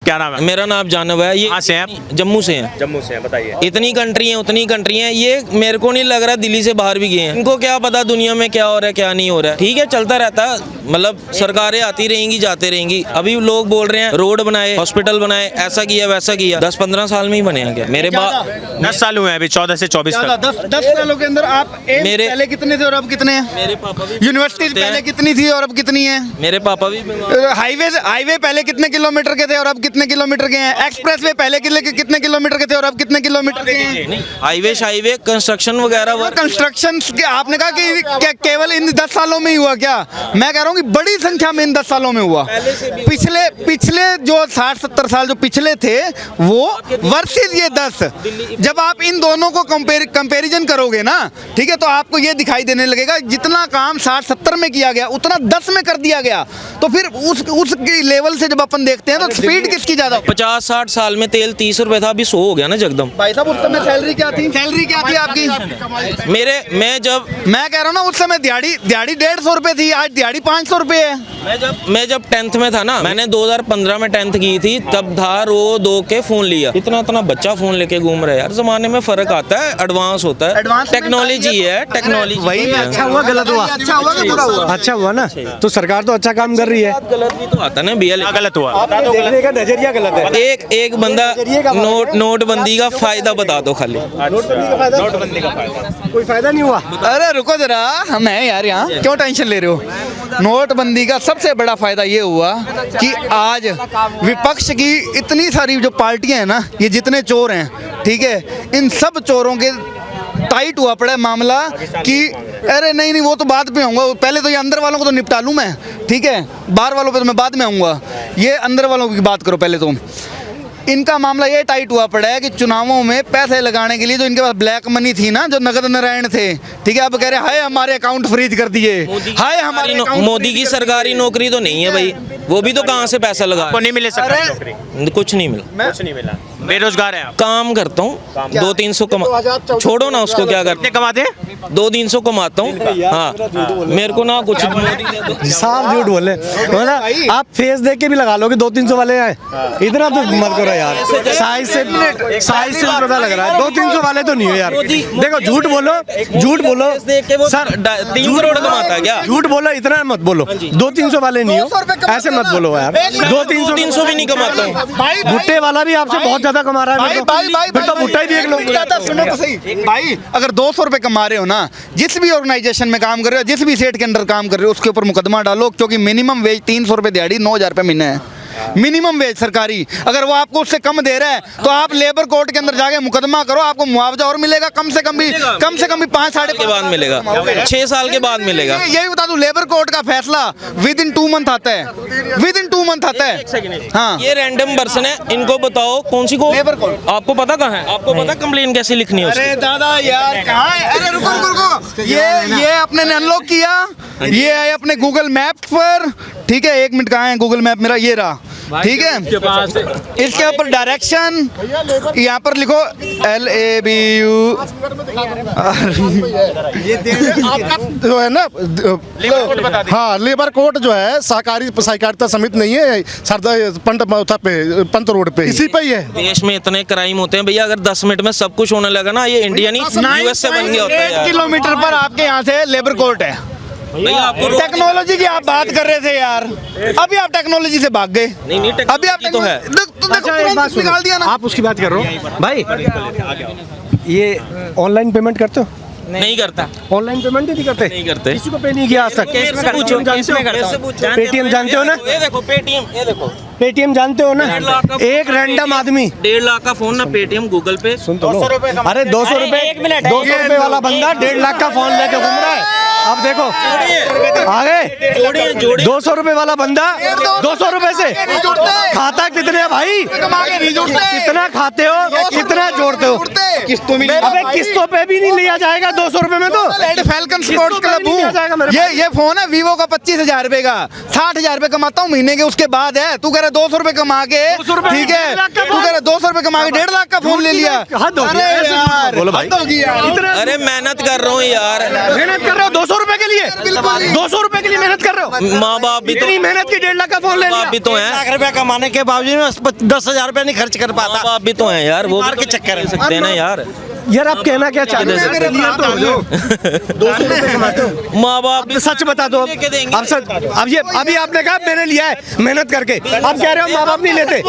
क्या नाम है? मेरा नाम जानव है। ये कहाँ से हैं आप? जम्मू से हैं। जम्मू से हैं, बताइए। इतनी कंट्री है उतनी कंट्री है, ये मेरे को नहीं लग रहा दिल्ली से बाहर भी गए हैं। इनको क्या पता दुनिया में क्या हो रहा है क्या नहीं हो रहा है। ठीक है चलता रहता है, मतलब सरकारें आती रहेंगी जाते रहेंगी। अभी लोग बोल रहे हैं रोड बनाए, हॉस्पिटल बनाए, ऐसा किया वैसा किया। 10-15 साल में ही बने हैं क्या? मेरे 10 साल हुए हैं अभी, 14 से 24 तक। 10 सालों के अंदर आप मेरे- पहले कितने थे और अब कितने हैं? मेरे पापा भी यूनिवर्सिटी पहले कितनी थी और अब कितनी है? मेरे पापा भी हाईवे पहले कितने किलोमीटर के थे और अब कितने किलोमीटर के हैं? एक्सप्रेस वे पहले कितने किलोमीटर के थे और अब कितने किलोमीटर के हैं? हाईवे कंस्ट्रक्शन वगैरह वर्क। कंस्ट्रक्शन आपने कहा कि केवल इन 10 सालों में ही हुआ क्या? मैं कह रहा हूँ कि बड़ी संख्या में इन 10 सालों में हुआ। पिछले जो 60-70 साल जो पिछले थे वो वर्सेस ये 10, जब आप इन दोनों को कंपैरिजन करोगे ना, ठीक है, तो आपको ये दिखाई देने लगेगा जितना काम 60-70 में किया गया उतना 10 में कर दिया गया। तो फिर उस लेवल से जब अपन देखते हैं तो स्पीड किसकी ज्यादा? 50-60 साल में तेल 30 रुपए था, अभी 100 हो गया ना जगदम। भाई साहब उस समय सैलरी क्या थी आपकी? मैं कह रहा हूँ ना, उस समय दिहाड़ी 150 रुपए थी, आज दिहाड़ी 500 रुपए है। मैं जब 10th में था ना, मैंने 2015 में 10th की थी, तब था रो 2 के फोन लिया। इतना बच्चा फोन लेके घूम रहा है यार। जमाने में फर्क आता है, एडवांस होता है, टेक्नोलॉजी है, टेक्नोलॉजी। वही अच्छा हुआ गलत हुआ? अच्छा हुआ कि बुरा हुआ? अच्छा हुआ ना, तो सरकार तो अच्छा काम कर रही है। गलत भी तो आता ना भैया। गलत हुआ। देखने का नजरिया गलत है। एक बंदा नोटबंदी का फायदा बता दो खाली। नोटबंदी का फायदा कोई फायदा नहीं हुआ। अरे रुको जरा, हम हैं यार यहाँ, क्यों टेंशन ले रहे हो? नोटबंदी का सबसे बड़ा फायदा ये हुआ कि आज विपक्ष की इतनी सारी जो पार्टियां हैं ना, ये जितने चोर हैं, ठीक है, इन सब चोरों के टाइट हुआ पड़ा है मामला कि अरे नहीं वो तो बाद में आऊँगा, पहले तो ये अंदर वालों को तो निपटा लूँ मैं, ठीक है, बाहर वालों पे तो मैं बाद में आऊँगा, ये अंदर वालों की बात करो पहले। तो इनका मामला ये टाइट हुआ पड़ा है कि चुनावों में पैसे लगाने के लिए जो इनके पास ब्लैक मनी थी ना, जो नगद नारायण थे, ठीक है, अब कह रहे हाय हमारे अकाउंट फ्रीज कर दिए, हाय हमारे मोदी की सरकारी नौकरी तो नहीं है भाई, वो भी तो कहाँ से पैसा लगा? आपको नहीं मिले सरकारी नौकरी? कुछ नहीं मिला। कुछ नहीं मिला। बेरोजगार है आप? काम करता हूँ, 200-300 कमा, छोड़ो ना उसको, क्या करते कमाते? 200-300 कमाता हूँ। हाँ, मेरे को ना कुछ साफ झूठ बोले ना, आप फेस देख के भी लगा लो कि 200-300 वाले आए, इतना तो मत करो यार। साइज से पता लग रहा है 200-300 वाले तो नहीं है यार। देखो झूठ बोलो सर, 3 करोड़ कमाता है क्या? झूठ बोलो, इतना मत बोलो। 200-300 वाले नहीं हो, ऐसे मत बोलो यार। 200-300 भी नहीं कमाता हूँ। भुट्टे वाला भी आपसे बहुत ज्यादा कमा रहा है। फिर तो भुट्टा ही देख लो। सुनो तो सही भाई, अगर 200 रुपए कमा रहे हो ना, जिस भी ऑर्गेनाइजेशन में काम कर रहे हो, जिस भी सेट के अंदर काम कर रहे हो, उसके ऊपर मुकदमा डालो, क्योंकि मिनिमम वेज 300 रुपए दिहाड़ी, 9,000 रुपए महीने है मिनिमम वेज सरकारी। अगर वो आपको उससे कम दे रहा है तो आप लेबर कोर्ट के अंदर जाके मुकदमा करो, आपको मुआवजा और मिलेगा, कम से कम भी 5-5.5 के बाद मिलेगा, 6 साल के बाद मिलेगा। यही बता दूं, लेबर कोर्ट का फैसला विद इन 2 मंथ आता है, विद इन 2 मंथ आता है। हाँ, ये रैंडम पर्सन है, इनको बताओ कौन सी को लेबर कोर्ट आपको पता कहाँ है? आपको पता कंप्लेन कैसे लिखनी है? अरे दादा यार कहाँ है? अरे रुको, ये अपने ने अनलॉक किया, ये है अपने गूगल मैप पर, ठीक है, 1 मिनट, कहाँ है गूगल मैप मेरा? ये रहा, ठीक है, इसके ऊपर डायरेक्शन, यहाँ पर लिखो LABU, जो है ना, हाँ, लेबर कोर्ट जो है सहकारी सहकारिता समिति नहीं है, पंत रोड पे, इसी पे ही है। देश में इतने क्राइम होते हैं भैया, अगर 10 मिनट में सब कुछ होने लगा ना, ये इंडिया नहीं US से बन गया होता है 1 यार। किलोमीटर पर आपके यहाँ से लेबर कोर्ट है। भैया आपको टेक्नोलॉजी की आप बात कर रहे थे यार, अभी आप टेक्नोलॉजी से भाग गए। नहीं, अभी आप तो है। निकाल दिया ना। आप उसकी बात कर रहे हो भाई, ये ऑनलाइन पेमेंट करते हो? नहीं करता, ऑनलाइन पेमेंट ही नहीं करते? नहीं करते। किसी को पे नहीं किया आज तक? पूछो, पेटीएम जानते हो ना? ये देखो पेटीएम, ये देखो पेटीएम जानते हो ना? एक रैंडम आदमी 1.5 लाख का फोन ना, पेटीएम गूगल पे। सुन तो लो, अरे 200 रुपए वाला बंदा 1.5 लाख का फोन लेके घूम रहा है। अब देखो आगे, 200 रुपए वाला बंदा 200 रुपए से खाता कितने है भाई? कितना खाते हो, कितना जोड़ते हो? अबे किस्तों पे भी नहीं लिया जाएगा 200 रुपए में। तो फैल्कन स्पोर्ट्स क्लब हूँ, ये फोन है वीवो का 25,000 रुपए का, 60,000 रुपए कमाता हूँ महीने के, उसके बाद है तू कह रहा 200 रुपए कमा के, ठीक है, तू कह रहा 200 रुपए कमा के 1.5 लाख का फोन ले लिया। अरे यार, अरे मेहनत कर रहा हूँ यार, मेहनत कर रहे हो, 200 रुपए के लिए 200 रुपए के लिए मेहनत कर रहे हो। माँ बाप भी तो इतनी मेहनत की 1.5 लाख का फोन ले माँ बाप भी लिया। तो हैं, लाख रुपया कमाने के बावजूद मैं 10,000 रुपया नहीं खर्च कर माँ पाता। बाप भी तो हैं यार, वो मार के चक्कर कर सकते हैं ना यार। यार आप कहना क्या चाहते हो? 200 रुपए कमाते हो। माँ बाप भी सच बता दो अब। लेके देंगे। अब सच, अब ये अभी आपने कहा मैंने लिया है मेहनत करके, अब कह रहे हो माँ बाप नहीं लेते।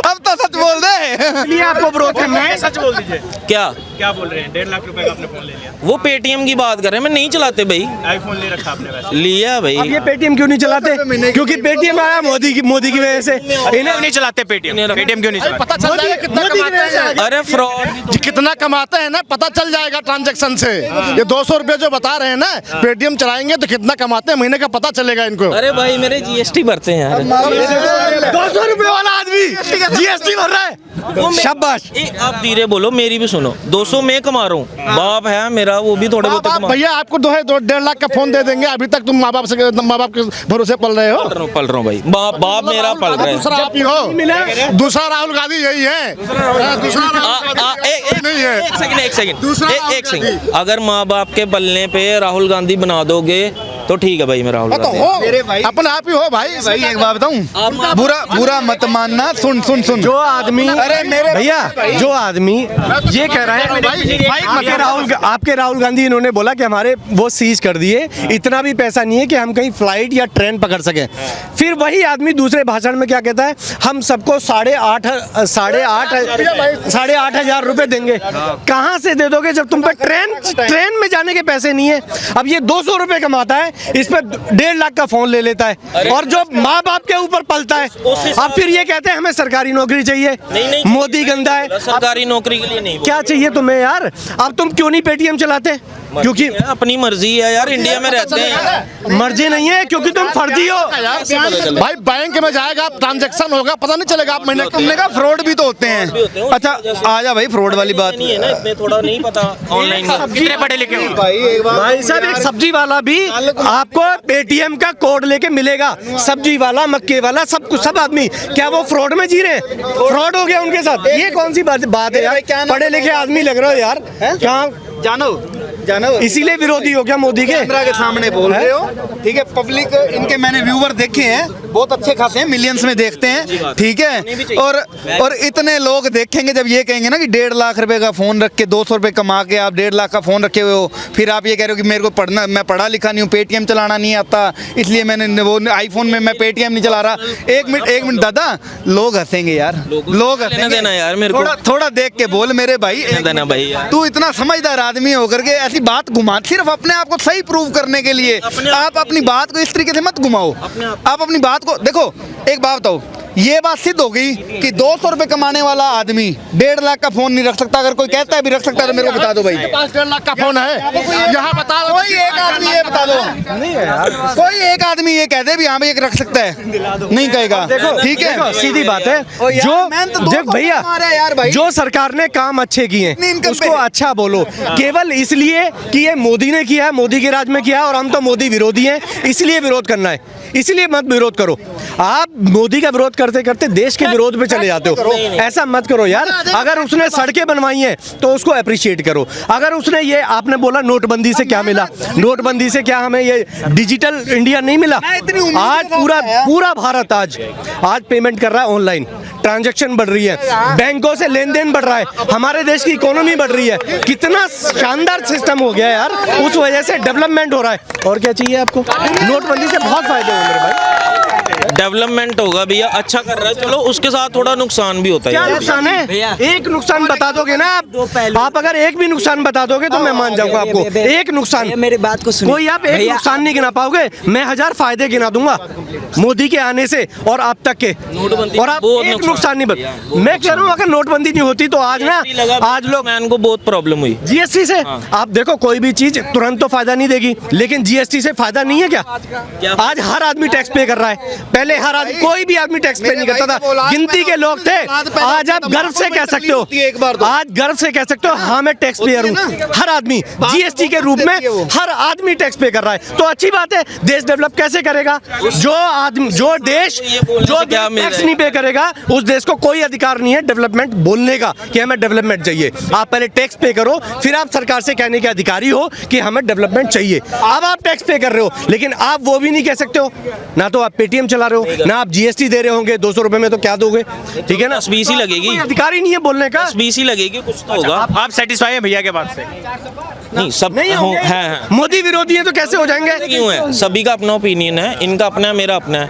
अब तो सच बोल दे। इसलिए आपको विरोध करना है। सच बोल दीजिए, क्या क्या बोल रहे हैं? 1.5 लाख रुपए का आपने फोन ले लिया, वो पेटीएम की बात कर रहे हैं, मैं नहीं चलाते भाई। आईफोन ले रखा आपने वैसे। लिया अब भाई, ये पेटीएम क्यों नहीं चलाते? क्योंकि पेटीएम आया मोदी की वजह से। इन्हें नहीं चलाते पेटीएम, पेटीएम क्यों नहीं चलाते? पता चल जाएगा कितना कमाते हैं, अरे फ्रॉड। कितना कमाते हैं ना, पता चल जाएगा ट्रांजैक्शन से। ये 200 रुपए जो बता रहे हैं ना, पेटीएम चलाएंगे तो कितना कमाते हैं महीने का पता चलेगा इनको। अरे भाई मेरे जीएसटी भरते हैं यार। 200 रुपए वाला आदमी जीएसटी भर रहा है। शाबाश। आप धीरे बोलो, मेरी भी सुनो। 200 मैं कमा रहा हूँ, बाप है मेरा, वो भी थोड़े बहुत कमा। भैया आपको 1.5 लाख का फोन दे देंगे, अभी तक तुम माँ बाप के भरोसे पल रहे हो। पल रहा हूँ भाई, बाप मेरा पल रहा है। दूसरा आप ही हो, दूसरा राहुल गांधी यही है। दूसरा राहुल गांधी नहीं है। एक सेकंड दूसरा एक सेकंड। अगर माँ बाप के पलने पे राहुल गांधी बना दोगे तो ठीक है भाई, मैं राहुल तो गांधी। हो मेरे भाई, अपने आप ही हो भाई। भाई एक बात बताऊं, बुरा मत मानना। सुन सुन सुन, जो आदमी, अरे मेरे भैया जो आदमी ये कह रहा है आपके राहुल गांधी इन्होंने बोला कि हमारे वो सीज कर दिए, इतना भी पैसा नहीं है कि हम कहीं फ्लाइट या ट्रेन पकड़ सकें। फिर वही आदमी दूसरे भाषण में क्या कहता है, हम सबको 8,500 हजार रुपए देंगे। कहाँ से दे दोगे जब तुम पे ट्रेन में जाने के पैसे नहीं है? अब ये 200 रुपए कमाता है, इस पे 1.5 लाख का फोन ले लेता है और जो माँ बाप के ऊपर पलता है। अब फिर ये कहते हैं हमें सरकारी नौकरी चाहिए, नहीं, मोदी गंदा है। सरकारी नौकरी के लिए नहीं। क्या चाहिए तुम्हें यार? अब तुम क्यों नहीं पेटीएम चलाते? क्योंकि अपनी मर्जी है यार, इंडिया में रहते हैं। मर्जी नहीं है, क्योंकि तुम फर्जी हो। भाई बैंक में जाएगा, ट्रांजैक्शन होगा, पता नहीं चलेगा आप महीने तुमने कहा फ्रॉड भी तो होते हैं। अच्छा आजा भाई, फ्रॉड वाली बात नहीं है ना, इतने थोड़ा नहीं पता ऑनलाइन में। कितने पढ़े लिखे हो? भाई साहब, एक सब्जी वाला भी आपको पेटीएम का कोड लेके मिलेगा। सब्जी वाला, मक्के वाला, सब कुछ, सब आदमी क्या वो फ्रॉड में जी रहे हैं? फ्रॉड हो गया उनके साथ। ये कौन सी बात है यार? पढ़े लिखे आदमी लग रहे हो यार। कहाँ जानो इसीलिए विरोधी हो क्या मोदी के? कैमरा के सामने बोल रहे हो, ठीक है? पब्लिक इनके मैंने व्यूवर देखे हैं, बहुत अच्छे खासे हैं, मिलियंस में देखते हैं, ठीक है? और इतने लोग देखेंगे जब ये कहेंगे ना कि 1.5 लाख रुपए का फोन रख के 200 रुपए कमा के आप 1.5 लाख का फोन रखे हुए हो, फिर आप ये कह रहे हो कि मेरे को पढ़ना, मैं पढ़ा लिखा नहीं हूँ, पेटीएम चलाना नहीं आता, इसलिए मैंने वो आईफोन में मैं पेटीएम नहीं चला रहा। एक मिनट दादा, लोग हंसेंगे यार, लोग हंसेंगे। देना यार मेरे को, थोड़ा देख के बोल मेरे भाई। देना भाई यार। तू इतना समझदार आदमी होकर के ऐसी बात घुमा, सिर्फ अपने आप को सही प्रूव करने के लिए आप अपनी बात को इस तरीके से मत घुमाओ। आप अपनी बात को देखो, एक बात बताओ, ये बात सिद्ध हो गई कि 200 रुपए कमाने वाला आदमी 1.5 लाख का फोन नहीं रख सकता। अगर कोई कहता है भी रख सकता है तो मेरे को बता दो भाई। 1.5 लाख का फोन है यहाँ, बता दो कोई एक आदमी ये बता दो, कोई एक आदमी ये कह दे भी हाँ भाई एक रख सकता है, नहीं कहेगा। ठीक है, सीधी बात है। जो भैया जो सरकार ने काम अच्छे किए उसको अच्छा बोलो। केवल इसलिए कि ये मोदी ने किया है, मोदी के राज में किया और हम तो मोदी विरोधी हैं, इसलिए विरोध करना है, इसलिए मत विरोध करो। आप मोदी का विरोध करते करते देश के विरोध पे चले जाते हो, ऐसा मत करो यार। अगर उसने सड़कें बनवाई हैं तो उसको अप्रिशिएट करो। अगर उसने ये, आपने बोला नोटबंदी से क्या मिला, नोटबंदी से क्या हमें ये डिजिटल इंडिया नहीं मिला? आज पूरा भारत आज पेमेंट कर रहा है ऑनलाइन, ट्रांजैक्शन बढ़ रही है, बैंकों से लेन देन बढ़ रहा है, हमारे देश की इकोनॉमी बढ़ रही है। कितना शानदार सिस्टम हो गया यार, उस वजह से डेवलपमेंट हो रहा है। और क्या चाहिए आपको? नोटबंदी से बहुत फायदे हुए मेरे भाई। डेवलपमेंट होगा भैया, अच्छा कर रहा है, चलो उसके साथ थोड़ा नुकसान भी होता है। क्या नुकसान है? एक नुकसान बता दोगे ना आप अगर एक भी नुकसान बता दोगे तो मैं मान जाऊंगा आपको। एक नुकसान, मेरी बात को सुनिए। कोई आप एक नुकसान नहीं गिना पाओगे, मैं 1000 फायदे गिना दूंगा मोदी के आने से और आप तक के, और आप एक नुकसान नहीं बता। मैं कह रहा हूँ अगर नोटबंदी नहीं होती तो आज ना, आज लोग मैन को बहुत प्रॉब्लम हुई जीएसटी से। आप देखो कोई भी चीज तुरंत तो फायदा नहीं देगी, लेकिन जीएसटी से फायदा नहीं है क्या? आज हर आदमी टैक्स पे कर रहा है, पहले हर आदमी, कोई भी आदमी टैक्स पे नहीं करता था, गिनती के लोग थे। आज आप गर्व से कह सकते हो, आज गर्व से कह सकते हो हाँ मैं टैक्स पेयर हूँ। हर आदमी जीएसटी के रूप में हर आदमी टैक्स पे कर रहा है, तो अच्छी बात है। देश डेवलप कैसे करेगा? जो देश टैक्स नहीं पे करेगा उस देश को कोई अधिकार नहीं है डेवलपमेंट बोलने का कि हमें डेवलपमेंट चाहिए। आप पहले टैक्स पे करो, फिर आप सरकार से कहने के अधिकारी हो कि हमें डेवलपमेंट चाहिए। अब आप टैक्स पे कर रहे हो, लेकिन आप वो भी नहीं कह सकते हो। ना तो आप पेटीएम चला रहे हो, ना आप जीएसटी दे रहे होंगे। 200 रुपए में तो क्या दोगे? ठीक है ना, 10-20 ही लगेगी, कोई अधिकार ही नहीं है बोलने का। 10-20 ही लगेगी, कुछ तो होगा। आप सेटिस्फाई है भैया के बात से? नहीं, सब नहीं होंगे। है। मोदी विरोधी है तो कैसे हो जाएंगे? क्यों है? सभी का अपना ओपिनियन है, इनका अपना है, मेरा अपना है।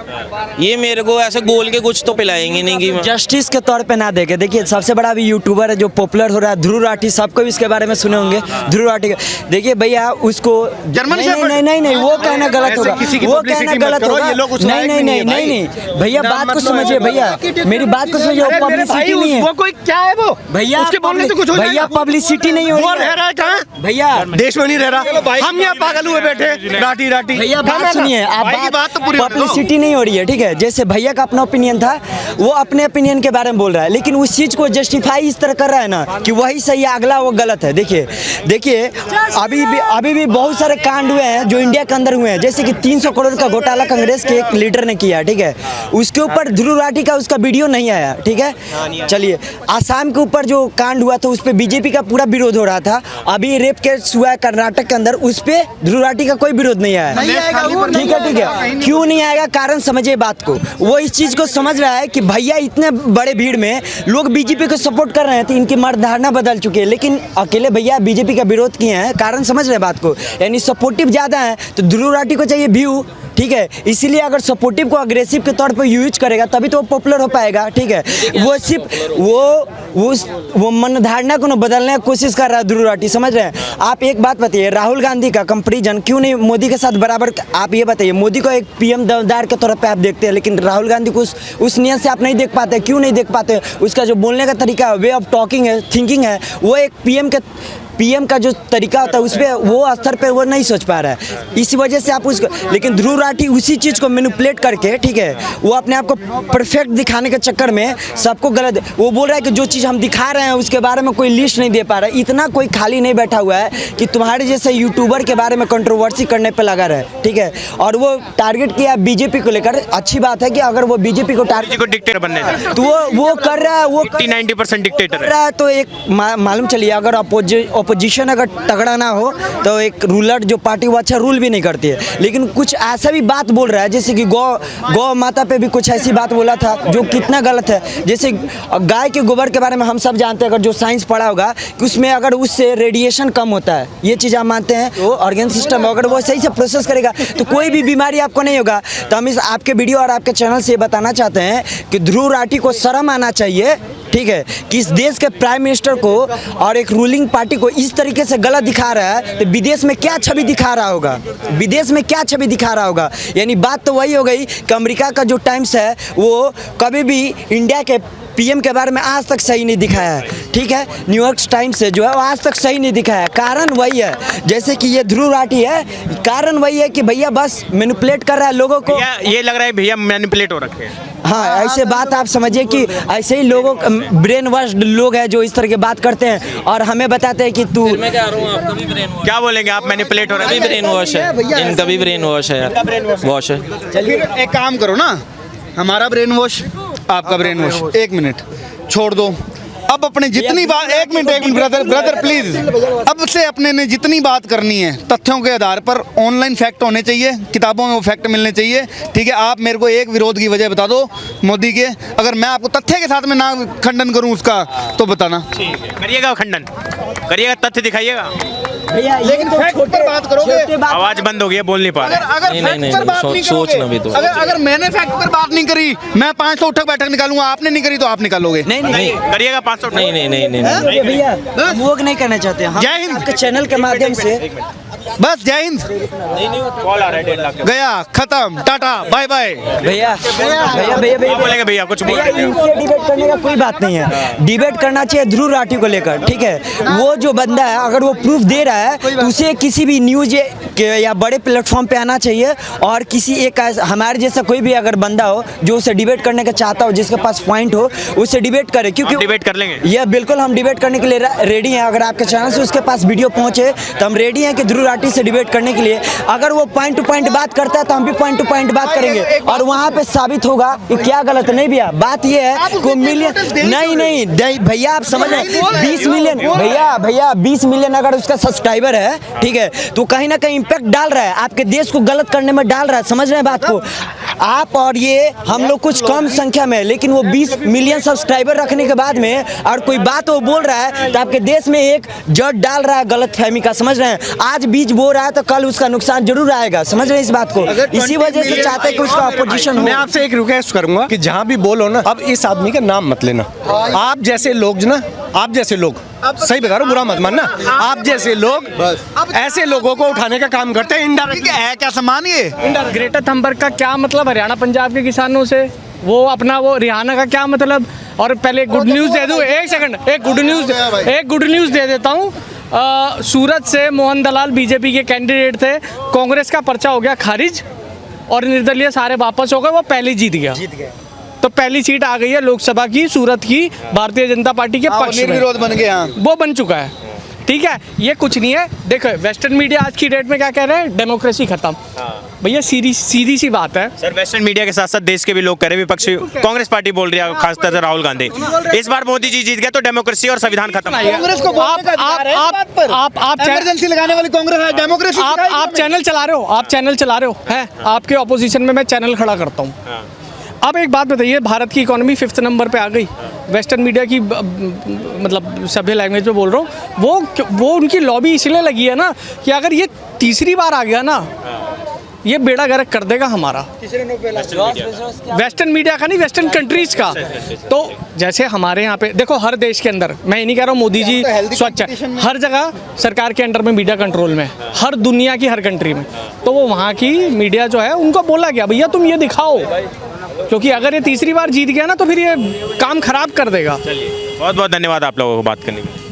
ये मेरे को ऐसे गोल के कुछ तो पिलाएंगे नहीं कि जस्टिस के तौर पे ना देखे। देखिए सबसे बड़ा भी यूट्यूबर है जो पॉपुलर हो रहा है, ध्रुव राठी, सबको भी इसके बारे में सुने होंगे। ध्रुव राठी का देखिए भैया, उसको नहीं, वो कहना गलत होगा, वो कहना गलत होगा। नहीं भैया, बात को समझिए भैया, मेरी बात को समझिए। वो पब्लिसिटी नहीं है, वो कोई क्या है वो भैया, उसके बोलने से कुछ हो भैया पब्लिसिटी नहीं हो वो रही रह रहा है कहाँ? भैया। देश में नहीं रह रहा, हम यहाँ पागल हुए बैठे राठी भैया बात सुनिए, आप बात तो पूरी पब्लिसिटी नहीं हो रही है, ठीक है। जैसे भैया का अपना ओपिनियन था, वो अपने ओपिनियन के बारे में बोल रहा है, लेकिन उस चीज को जस्टिफाई इस तरह कर रहा है ना कि वही सही है, अगला वो गलत है। देखिए अभी भी बहुत सारे कांड हुए हैं जो इंडिया के अंदर हुए हैं, जैसे कि 300 करोड़ का घोटाला कांग्रेस के एक लीडर ने किया, ठीक है। उसके ऊपर ध्रुव राठी का उसका वीडियो नहीं आया, ठीक है। चलिए, आसाम के ऊपर जो कांड हुआ था उस पर बीजेपी का पूरा विरोध हो रहा था। अभी रेप केस हुआ है कर्नाटक के अंदर, उस पे ध्रुव राठी का कोई विरोध नहीं आया, ठीक है। क्यों नहीं आएगा? कारण समझिए बात को। वो इस चीज को समझ रहा है कि भैया इतने बड़े भीड़ में लोग बीजेपी को सपोर्ट कर रहे हैं तो इनकी मर्दाना बदल चुकी है, लेकिन अकेले भैया बीजेपी का विरोध किए हैं। कारण समझ रहे हैं बात को, यानी सपोर्टिव ज्यादा है तो ध्रुव राठी को चाहिए व्यू, ठीक है। इसीलिए अगर सपोर्टिव को अग्रेसिव के तौर पर यूज करेगा तभी तो वो पॉपुलर हो पाएगा, ठीक है। वो सिर्फ वो मन धारणा को बदलने की कोशिश कर रहा है ध्रुव राठी, समझ रहे हैं आप। एक बात बताइए, राहुल गांधी का कंपैरिजन क्यों नहीं मोदी के साथ बराबर? आप ये बताइए, मोदी को एक पीएम दमदार के तौर पे आप देखते हैं, लेकिन राहुल गांधी को उस नियत से आप नहीं देख पाते। क्यों नहीं देख पाते? उसका जो बोलने का तरीका, वे ऑफ टॉकिंग है, थिंकिंग है, वो एक पीएम का जो तरीका होता है उस पर वो स्तर पे वो नहीं सोच पा रहा है, इसी वजह से आप उसको। लेकिन ध्रुव राठी उसी चीज़ को मैनिपुलेट करके, ठीक है, वो अपने आप को परफेक्ट दिखाने के चक्कर में सबको गलत, वो बोल रहा है कि जो चीज़ हम दिखा रहे हैं उसके बारे में कोई लिस्ट नहीं दे पा रहा है। इतना कोई खाली नहीं बैठा हुआ है कि तुम्हारे जैसे यूट्यूबर के बारे में कंट्रोवर्सी करने पर लगा रहे, ठीक है। और वो टारगेट किया बीजेपी को लेकर। अच्छी बात है कि अगर वो बीजेपी को टारगेट डिक्टेटर बनने का तो वो कर रहा है, वो 80-90% डिक्टेटर कर रहा है। तो एक मालूम चलिए, अगर अपोजिशन अगर तगड़ा ना हो तो एक रूलर जो पार्टी वो अच्छा रूल भी नहीं करती है। लेकिन कुछ ऐसा भी बात बोल रहा है, जैसे कि गौ माता पे भी कुछ ऐसी बात बोला था जो कितना गलत है। जैसे गाय के गोबर के बारे में हम सब जानते हैं, अगर जो साइंस पढ़ा होगा कि उसमें अगर उससे रेडिएशन कम होता है, ये चीज़ आप मानते हैं। तो ऑर्गन सिस्टम अगर वो सही से प्रोसेस करेगा तो कोई भी बीमारी आपको नहीं होगा। तो हम इस आपके वीडियो और आपके चैनल से बताना चाहते हैं कि ध्रुव राठी को शर्म आना चाहिए, ठीक है, कि इस देश के प्राइम मिनिस्टर को और एक रूलिंग पार्टी को इस तरीके से गलत दिखा रहा है, तो विदेश में क्या छवि दिखा रहा होगा? विदेश में क्या छवि दिखा रहा होगा? यानी बात तो वही हो गई कि अमेरिका का जो टाइम्स है वो कभी भी इंडिया के पीएम के बारे में आज तक सही नहीं दिखाया है, ठीक है। न्यूयॉर्क टाइम्स से जो है वो आज तक सही नहीं दिखाया है। कारण वही है, जैसे कि ये ध्रुव राठी है, कारण वही है कि भैया बस मैनिपुलेट कर रहा है लोगों को। ये लग रहा है भैया मैनिपुलेट हो रखे हैं। हाँ, ऐसे बात आप समझिए कि ऐसे ही लोगों ब्रेन वॉश्ड लोग हैं जो इस तरह की बात करते हैं और हमें बताते हैं कि तू। मैं कह रहा हूँ आपका भी ब्रेन वॉश, क्या बोलेंगे आप? मैनिपुलेट हो रहे हैं, ब्रेन वॉश है, इनका भी ब्रेन वॉश है यार, वॉश है। चलिए एक काम करो ना, हमारा ब्रेन वॉश, आपका ब्रेन वॉश, 1 मिनट छोड़ दो। अब अपने जितनी बात, एक मिनट ब्रदर प्लीज, अब से अपने ने जितनी बात करनी है तथ्यों के आधार पर, ऑनलाइन फैक्ट होने चाहिए, किताबों में वो फैक्ट मिलने चाहिए, ठीक है। आप मेरे को एक विरोध की वजह बता दो मोदी के, अगर मैं आपको तथ्य के साथ में ना खंडन करूं उसका तो बताना। करिएगा खंडन, करिएगा, तथ्य दिखाइएगा, लेकिन फैक्ट पर बात करोगे। आवाज बंद हो गई है, बोल नहीं पा रहे। अगर फैक्ट पर बात नहीं सोचना भी तो। अगर मैंने फैक्ट पर बात नहीं करी, मैं 500 उठक बैठक निकालूंगा, आपने नहीं करी तो आप निकालोगे। नहीं करिएगा 500 500 नहीं नहीं नहीं नहीं, नहीं। भैया हम वो नहीं करना चाहते हम जय हिंद। आपके चैनल के माध्यम से बस जय हिंद। कॉल आ रहा है 1.5 लाख। गया, खत्म, टाटा, बाय बाय। भैया भैया भैया क्या बोलेंगे भैया, कुछ बोल भैया रहे थे। इनसे डिबेट करने का कोई बात नहीं है। डिबेट करना चाहिए ध्रुव राठी को लेकर, ठीक है। वो जो बंदा है अगर वो प्रूफ दे रहा है तो उसे किसी भी न्यूज या बड़े प्लेटफॉर्म पे आना चाहिए और किसी एक हमारे जैसा कोई भी अगर बंदा हो जो उसे डिबेट करने का चाहता हो, जिसके पास पॉइंट हो, उससे डिबेट करे। क्योंकि डिबेट कर लेंगे। ये बिल्कुल हम डिबेट करने के लिए रेडी हैं। अगर आपके चैनल से उसके पास वीडियो पहुंचे तो हम रेडी हैं कि ध्रुव राठी से डिबेट करने के लिए। अगर वो पॉइंट टू पॉइंट बात करता है तो हम भी पॉइंट टू पॉइंट बात करेंगे और वहां पे साबित होगा कि क्या गलत है। नहीं भैया, बात ये है को मिलियन नहीं भैया, आप समझ रहे हैं 20 मिलियन भैया 20 मिलियन अगर उसका सब्सक्राइबर है, ठीक है, तो कहीं ना कहीं इम्पैक्ट डाल रहा है, आपके देश को गलत करने में डाल रहा है। समझ रहे हैं बात को आप? और ये हम लोग कुछ कम संख्या में, लेकिन वो 20 मिलियन सब्सक्राइबर रखने के बाद में और कोई बात वो बोल रहा है तो आपके देश में एक जड़ डाल रहा है गलत फहमी का। समझ रहे हैं? आज बीज बो रहा है तो कल उसका नुकसान जरूर आएगा। समझ रहे हैं इस बात को? इसी वजह से चाहते हैं कि उसका अपोजिशन हो। मैं आपसे एक रिक्वेस्ट करूंगा कि जहां भी बोलो ना, अब इस आदमी का नाम मत लेना। आप जैसे लोग ना, आप जैसे लोग, सही बता रहा हूं, बुरा मत मानना, आप जैसे लोग ऐसे लोगों को उठाने का काम करते हैं इनडायरेक्ट। है क्या सामान ये? ग्रेटर थंबर्ग का क्या मतलब हरियाणा पंजाब के किसानों से? वो अपना वो रिहाना का क्या मतलब? और पहले गुड न्यूज़ दे दूं, एक सेकंड, एक गुड न्यूज़ दे देता हूँ। सूरत से मोहन दलाल बीजेपी के कैंडिडेट थे, कांग्रेस का पर्चा हो गया खारिज और निर्दलीय सारे वापस हो गए, वो पहले जीत गया। तो पहली सीट आ गई है लोकसभा की सूरत की भारतीय जनता पार्टी के पक्ष में, निर्विरोध बन गया, वो बन चुका है। ठीक है, ये कुछ नहीं है। देखो वेस्टर्न मीडिया आज की डेट में क्या कह रहे हैं, डेमोक्रेसी खत्म। भैया सीधी सी बात है सर, वेस्टर्न मीडिया के साथ साथ देश के भी लोग कह रहे हैं, विपक्षी कांग्रेस पार्टी बोल रही है, खासतौर से राहुल गांधी, इस बार मोदी जी जीत गए तो डेमोक्रेसी और संविधान खत्म। कांग्रेस को आप इमरजेंसी लगाने वाली कांग्रेस है, डेमोक्रेसी। आप चैनल चला रहे हो, है आपके ऑपोजिशन में मैं चैनल खड़ा करता हूँ। अब एक बात बताइए, भारत की इकोनॉमी 5th नंबर पे आ गई, वेस्टर्न मीडिया की मतलब सभ्य लैंग्वेज में बोल रहा हूँ, वो उनकी लॉबी इसलिए लगी है ना कि अगर ये तीसरी बार आ गया ना, ये बेड़ा गर्क कर देगा हमारा, वेस्टर्न मीडिया का नहीं, वेस्टर्न कंट्रीज का। तो जैसे हमारे यहाँ पे देखो, हर देश के अंदर, मैं ये नहीं कह रहा हूँ मोदी जी स्वच्छ है, हर जगह सरकार के अंडर में मीडिया कंट्रोल में, हर दुनिया की हर कंट्री में। तो वो वहाँ की मीडिया जो है उनको बोला गया भैया तुम ये दिखाओ, क्योंकि अगर ये तीसरी बार जीत गया ना तो फिर ये काम खराब कर देगा। बहुत बहुत धन्यवाद आप लोगों को बात करने के लिए।